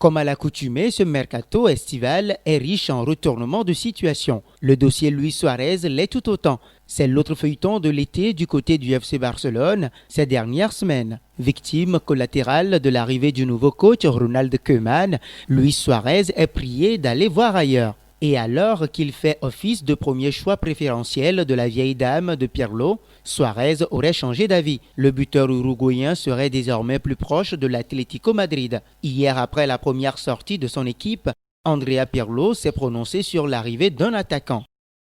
Comme à l'accoutumée, ce mercato estival est riche en retournements de situation. Le dossier Luis Suarez l'est tout autant. C'est l'autre feuilleton de l'été du côté du FC Barcelone ces dernières semaines. Victime collatérale de l'arrivée du nouveau coach Ronald Koeman, Luis Suarez est prié d'aller voir ailleurs. Et alors qu'il fait office de premier choix préférentiel de la vieille dame de Pirlo, Suarez aurait changé d'avis. Le buteur uruguayen serait désormais plus proche de l'Atlético Madrid. Hier, après la première sortie de son équipe, Andrea Pirlo s'est prononcé sur l'arrivée d'un attaquant.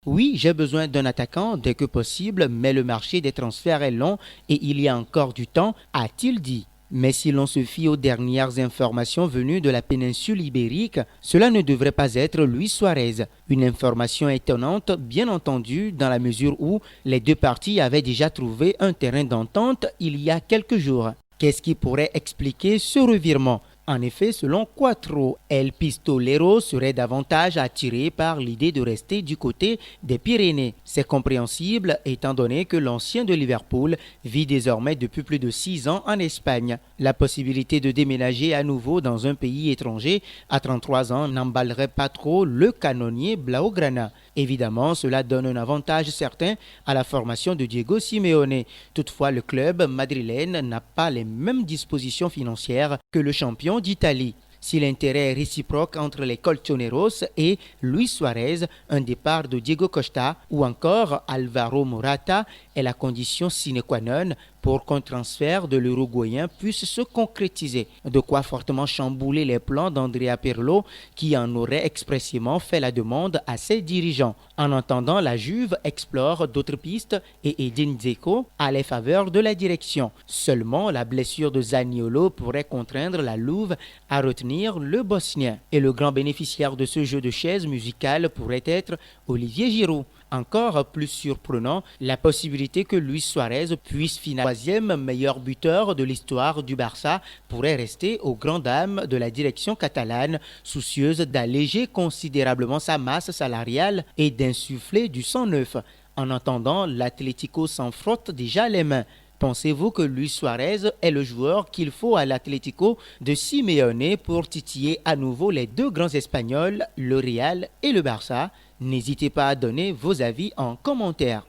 Oui, j'ai besoin d'un attaquant dès que possible, mais le marché des transferts est long et il y a encore du temps, a-t-il dit. Mais si l'on se fie aux dernières informations venues de la péninsule ibérique, cela ne devrait pas être Luis Suarez. Une information étonnante, bien entendu, dans la mesure où les deux parties avaient déjà trouvé un terrain d'entente il y a quelques jours. Qu'est-ce qui pourrait expliquer ce revirement ? En effet, selon Quattro, El Pistolero serait davantage attiré par l'idée de rester du côté des Pyrénées. C'est compréhensible étant donné que l'ancien de Liverpool vit désormais depuis plus de 6 ans en Espagne. La possibilité de déménager à nouveau dans un pays étranger à 33 ans n'emballerait pas trop le canonnier Blaugrana. Évidemment, cela donne un avantage certain à la formation de Diego Simeone. Toutefois, le club madrilène n'a pas les mêmes dispositions financières que le champion d'Italie. Si l'intérêt est réciproque entre les Colchoneros et Luis Suarez, un départ de Diego Costa ou encore Alvaro Morata est la condition sine qua non pour qu'un transfert de l'Uruguayen puisse se concrétiser. De quoi fortement chambouler les plans d'Andrea Pirlo qui en aurait expressément fait la demande à ses dirigeants. En attendant, la Juve explore d'autres pistes et Edin Dzeko a les faveurs de la direction. Seulement, la blessure de Zaniolo pourrait contraindre la Louve à retenir le Bosnien. Et le grand bénéficiaire de ce jeu de chaises musicales pourrait être Olivier Giroud. Encore plus surprenant, la possibilité que Luis Suarez puisse finir troisième meilleur buteur de l'histoire du Barça pourrait rester aux grandes dames de la direction catalane, soucieuse d'alléger considérablement sa masse salariale et d'insuffler du sang neuf. En attendant, l'Atlético s'en frotte déjà les mains. Pensez-vous que Luis Suarez est le joueur qu'il faut à l'Atlético de Simeone pour titiller à nouveau les deux grands Espagnols, le Real et le Barça? N'hésitez pas à donner vos avis en commentaire.